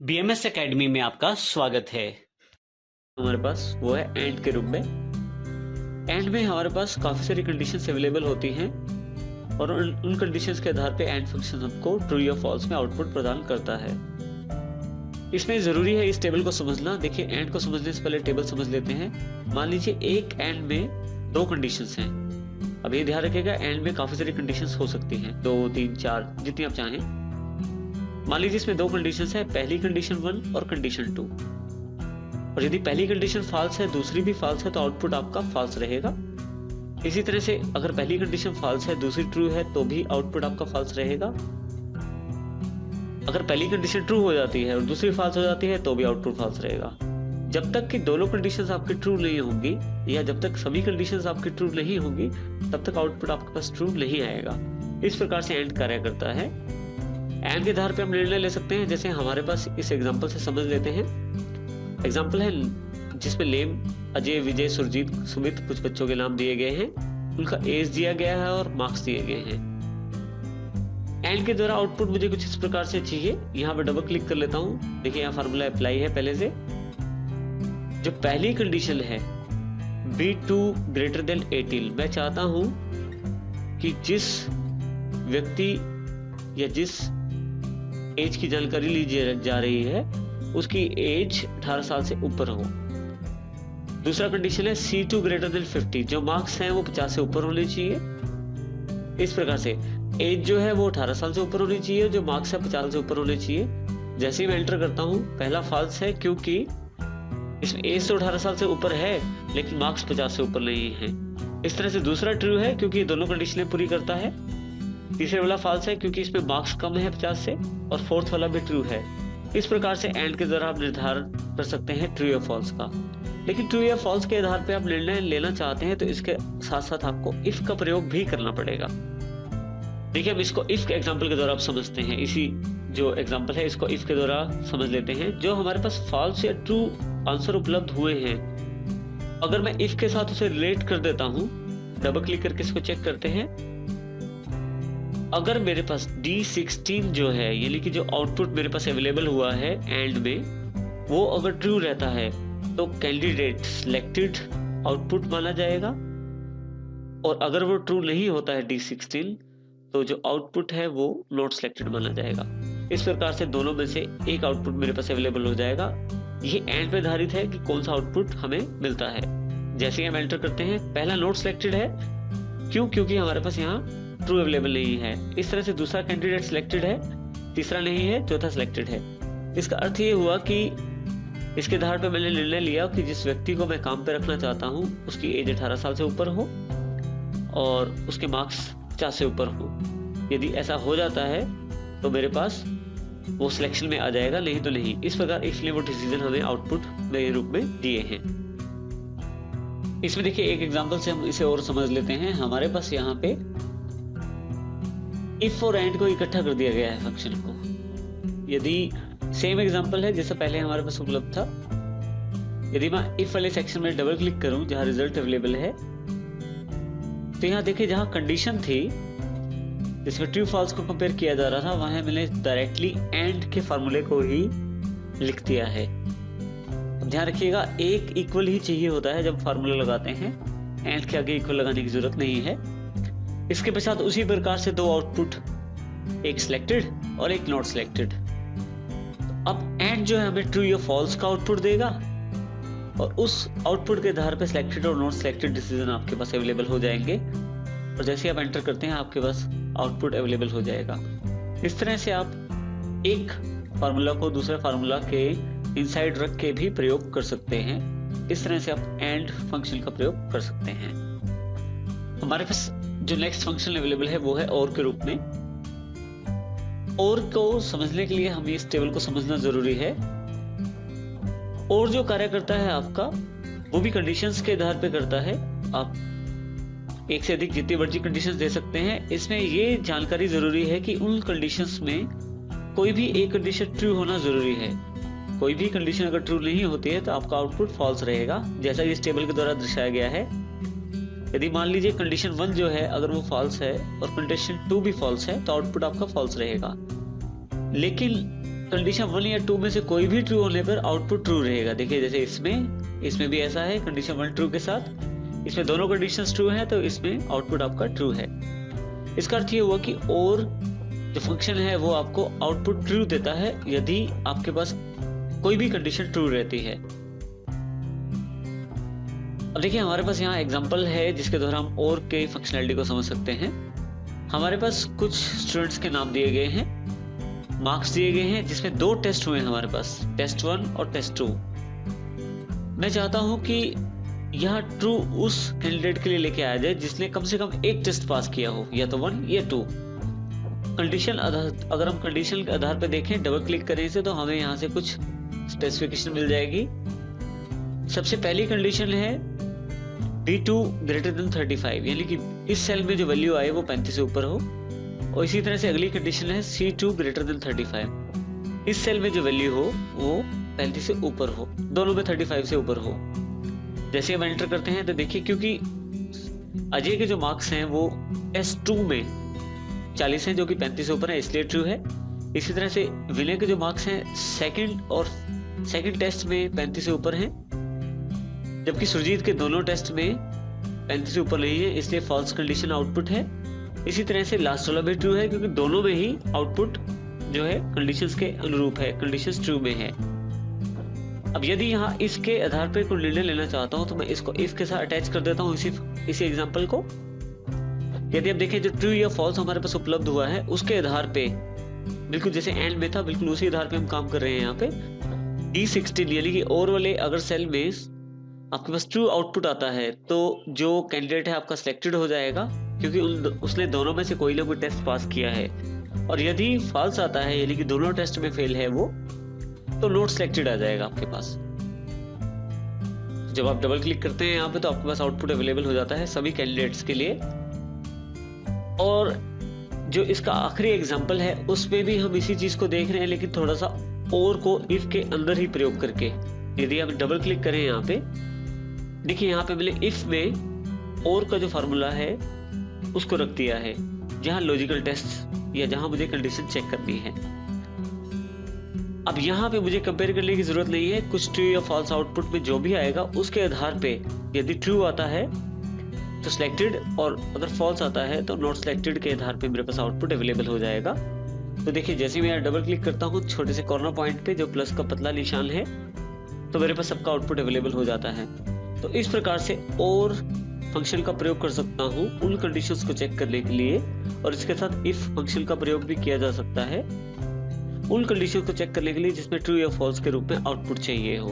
BMS academy में आपका स्वागत है। हमारे पास वो है एंड के रूप में। एंड में हमारे पास काफ़ी सारी कंडीशंस अवेलेबल होती हैं और उन कंडीशंस के आधार पे एंड फंक्शन हमको ट्रू या फॉल्स में आउटपुट प्रदान करता है। इसमें ज़रूरी है इस टेबल को समझना। देखिए, एंड को समझने से पहले टेबल समझ लेते हैं। मान लीजिए एक एंड में दो कंडीशंस हैं। अब ये ध्यान रखिएगा, एंड में काफ़ी सारी कंडीशंस हो सकती हैं, 2, 3, 4 जितनी आप चाहें। मान लीजिए इसमें दो कंडीशंस है, पहली कंडीशन 1 और कंडीशन 2। और यदि पहली कंडीशन फॉल्स है, दूसरी भी फॉल्स है, तो आउटपुट आपका फॉल्स रहेगा। इसी तरह से अगर पहली कंडीशन फॉल्स है, दूसरी ट्रू है, तो भी आउटपुट आपका फॉल्स रहेगा। अगर पहली कंडीशन ट्रू हो जाती है और दूसरी फॉल्स हो जाती है, तो भी आउटपुट फॉल्स रहेगा। जब तक कि दोनों कंडीशंस आपकी ट्रू नहीं होंगी या जब तक सभी कंडीशंस आपकी ट्रू नहीं होंगी, तब तक आउटपुट आपके पास ट्रू नहीं आएगा। इस प्रकार से एंड कार्य करता है। एंड के आधार पे हम निर्णय ले सकते हैं। जैसे हमारे पास इस एग्जांपल से समझ लेते हैं। एग्जांपल है जिसमें लेम, अजय, विजय, सुरजीत, सुमित कुछ बच्चों के नाम दिए गए हैं, उनका एज दिया गया है और मार्क्स दिए गए हैं। एंड के द्वारा आउटपुट मुझे कुछ इस प्रकार से चाहिए। यहाँ पे डबल क्लिक कर लेता हूँ। देखिए यहाँ फार्मूला अप्लाई है पहले से। जो पहली कंडीशन है B2 ग्रेटर देन 18, मैं चाहता हूं कि जिस व्यक्ति या जिस एज की जानकारी ली जा रही है उसकी एज 18 साल से ऊपर हो। दूसरा कंडीशन है C2 ग्रेटर देन 50, जो मार्क्स हैं वो 50 से ऊपर होने चाहिए। इस प्रकार से एज जो है वो 18 साल से ऊपर होनी चाहिए, जो मार्क्स है 50 से ऊपर होने चाहिए। जैसे ही मैं एंटर करता हूँ, पहला फॉल्स है क्योंकि इसमें एज तो 18 साल से ऊपर है लेकिन मार्क्स 50 से ऊपर नहीं है। इस तरह से दूसरा ट्रू है क्योंकि ये दोनों कंडीशनें पूरी करता है। तीसरे वाला फॉल्स है क्योंकि इसमें मार्क्स कम है 50 से, और फोर्थ वाला भी ट्रू है। इस प्रकार से एंड के द्वारा आप निर्धारण कर सकते हैं ट्रू या फॉल्स का। लेकिन ट्रू या फॉल्स के आधार पे आप निर्णय लेना चाहते हैं तो इसके साथ साथ आपको इफ का प्रयोग भी करना पड़ेगा। देखिए, हम इसको इफ के एग्जाम्पल के द्वारा आप समझते हैं। इसी जो एग्जाम्पल है इसको इफ के द्वारा समझ लेते हैं। जो हमारे पास फॉल्स या ट्रू आंसर उपलब्ध हुए हैं, अगर मैं इफ के साथ उसे रिलेट कर देता हूं, डबल क्लिक करके इसको चेक करते हैं। अगर मेरे पास D16 जो है, यानी कि जो आउटपुट मेरे पास अवेलेबल हुआ है एंड में, वो अगर ट्रू रहता है तो कैंडिडेट सिलेक्टेड आउटपुट माना जाएगा। और अगर वो ट्रू नहीं होता है D16, तो जो आउटपुट है वो नॉट सिलेक्टेड माना जाएगा। इस प्रकार से दोनों में से एक आउटपुट मेरे पास अवेलेबल हो जाएगा। ये एंड पे आधारित है कि कौन सा आउटपुट हमें मिलता है। जैसे हम एंटर करते हैं, पहला नॉट सिलेक्टेड है क्योंकि हमारे पास यहाँ ट्रू अवेलेबल नहीं है। इस तरह से दूसरा कैंडिडेट सिलेक्टेड है, तीसरा नहीं है, चौथा सिलेक्टेड है। इसका अर्थ ये हुआ कि इसके आधार पे मैंने निर्णय लिया कि जिस व्यक्ति को मैं काम पे रखना चाहता हूँ उसकी एज 18 साल से ऊपर हो और उसके मार्क्स 50 से ऊपर हो। यदि ऐसा हो जाता है तो मेरे पास वो सिलेक्शन में आ जाएगा, नहीं तो नहीं। इस प्रकार इसलिए वो डिसीजन हमें आउटपुट के रूप में दिए हैं। इसमें देखिए एक एग्जांपल से हम इसे और समझ लेते हैं। हमारे पास यहाँ पे इफ और एंड को इकट्ठा कर दिया गया है फंक्शन को। यदि सेम एग्जांपल है जैसा पहले हमारे पास उपलब्ध था, यदि मैं इफ वाले सेक्शन में डबल क्लिक करूं जहां रिजल्ट अवेलेबल है, तो यहाँ देखिए जहां कंडीशन थी जिसमें ट्रू फॉल्स को कंपेयर किया जा रहा था, वहां मैंने डायरेक्टली एंड के फार्मूले को ही लिख दिया है। अब ध्यान रखिएगा, एक इक्वल ही चाहिए होता है जब फार्मूला लगाते हैं, एंड के आगे इक्वल लगाने की जरूरत नहीं है। इसके पश्चात उसी प्रकार से दो आउटपुट, एक सिलेक्टेड और एक नॉट सिलेक्टेड। अब एंड जो है हमें ट्रू या फॉल्स का आउटपुट देगा और उस आउटपुट के आधार पे सिलेक्टेड और नॉट सिलेक्टेड डिसीजन आपके पास अवेलेबल हो जाएंगे। और जैसे आप एंटर करते हैं आपके पास आउटपुट अवेलेबल हो जाएगा। इस तरह से आप एक फार्मूला को दूसरे फार्मूला के इनसाइड रख के भी प्रयोग कर सकते हैं। इस तरह से आप एंड फंक्शन का प्रयोग कर सकते हैं। हमारे पास जो नेक्स्ट फंक्शन अवेलेबल है वो है और के रूप में। और को समझने के लिए हमें इस टेबल को समझना जरूरी है। और जो कार्य करता है आपका, वो भी कंडीशंस के आधार पे करता है। आप एक से अधिक जितनी मर्जी कंडीशंस दे सकते हैं। इसमें ये जानकारी जरूरी है कि उन कंडीशंस में कोई भी एक कंडीशन ट्रू होना जरूरी है। कोई भी कंडीशन अगर ट्रू नहीं होती है तो आपका आउटपुट फॉल्स रहेगा, जैसा इस टेबल के द्वारा दर्शाया गया है। यदि मान लीजिए कंडीशन 1 जो है अगर वो फॉल्स है और कंडीशन 2 भी फॉल्स है, तो आउटपुट आपका फॉल्स रहेगा। लेकिन कंडीशन 1 या 2 में से कोई भी ट्रू होने पर आउटपुट ट्रू रहेगा। देखिए जैसे इसमें भी ऐसा है, कंडीशन 1 ट्रू के साथ, इसमें दोनों कंडीशंस ट्रू हैं तो इसमें आउटपुट आपका ट्रू है। इसका अर्थ ये हुआ कि और जो फंक्शन है वो आपको आउटपुट ट्रू देता है यदि आपके पास कोई भी कंडीशन ट्रू रहती है। अब देखिए हमारे पास यहाँ एग्जांपल है जिसके द्वारा हम और के फंक्शनैलिटी को समझ सकते हैं। हमारे पास कुछ स्टूडेंट्स के नाम दिए गए हैं, मार्क्स दिए गए हैं, जिसमें 2 टेस्ट हुए हैं हमारे पास, टेस्ट 1 और टेस्ट 2। मैं चाहता हूं कि यह ट्रू उस कैंडिडेट के लिए लेके आया जाए जिसने कम से कम एक टेस्ट पास किया हो, या तो 1 या 2। कंडीशन अगर हम कंडीशन के आधार पर देखें, डबल क्लिक करें इसे, तो हमें यहाँ से कुछ स्पेसिफिकेशन मिल जाएगी। सबसे पहली कंडीशन है B2 ग्रेटर देन 35, यानी कि इस सेल में जो वैल्यू आए वो 35 से ऊपर हो। और इसी तरह से अगली कंडीशन है C2 ग्रेटर देन 35, इस सेल में जो वैल्यू हो वो 35 से ऊपर हो, दोनों में 35 से ऊपर हो। जैसे हम एंटर करते हैं तो देखिए, क्योंकि अजय के जो मार्क्स हैं वो S2 में 40 हैं जो कि 35 से ऊपर है, इसलिए ट्रू है। इसी तरह से विनय के जो मार्क्स हैं सेकंड टेस्ट में 35 से ऊपर हैं, जबकि सुरजीत के दोनों टेस्ट में 35 से ऊपर नहीं है, इसलिए फॉल्स कंडीशन आउटपुट है। इसी तरह से लास्ट वाला भी ट्रू है क्योंकि दोनों में ही आउटपुट जो है कंडीशंस के अनुरूप है, कंडीशंस ट्रू में है। अब यदि यहाँ इसके आधार पर कोई निर्णय लेना चाहता हूँ तो मैं इसको इफ के साथ अटैच कर देता हूँ इसी एग्जांपल को। यदि आप देखें जो ट्रू या फॉल्स हमारे पास उपलब्ध हुआ है उसके आधार पे, बिल्कुल जैसे एंड में था, बिल्कुल उसी आधार पे हम काम कर रहे हैं यहाँ पे। D16 यानी कि और वाले अगर सेल में आपके पास ट्रू आउटपुट आता है तो जो कैंडिडेट है आपका सिलेक्टेड हो जाएगा क्योंकि उसने दोनों में से कोई ना कोई टेस्ट पास किया है। और यदि फॉल्स आता है यानी कि दोनों टेस्ट में फेल है वो, तो नॉट सिलेक्टेड आ जाएगा आपके पास। जब आप डबल क्लिक करते हैं यहाँ पे तो आपके पास आउटपुट अवेलेबल हो जाता है सभी कैंडिडेट्स के लिए। और जो इसका आखिरी एग्जांपल है उसमें भी हम इसी चीज को देख रहे हैं, लेकिन थोड़ा सा और को इफ के अंदर ही प्रयोग करके। यदि आप डबल क्लिक करें यहाँ पे, देखिए यहाँ पे मैंने इफ में और का जो फार्मूला है उसको रख दिया है जहां लॉजिकल टेस्ट या जहां मुझे कंडीशन चेक करनी है। अब यहाँ पे मुझे कंपेयर करने की जरूरत नहीं है, कुछ ट्रू या फॉल्स आउटपुट में जो भी आएगा उसके आधार पे यदि ट्रू आता है तो सिलेक्टेड, और अगर फॉल्स आता है तो नॉट सिलेक्टेड के आधार पे मेरे पास आउटपुट अवेलेबल हो जाएगा। तो देखिए जैसे मैं डबल क्लिक करता हूँ छोटे से कॉर्नर पॉइंट पे जो प्लस का पतला निशान है, तो मेरे पास सबका आउटपुट अवेलेबल हो जाता है। तो इस प्रकार से और फंक्शन का प्रयोग कर सकता हूँ उन कंडीशंस को चेक करने के लिए, और इसके साथ इफ फंक्शन का प्रयोग भी किया जा सकता है उन कंडीशन को चेक करने के लिए जिसमें ट्रू या फॉल्स के रूप में आउटपुट चाहिए हो।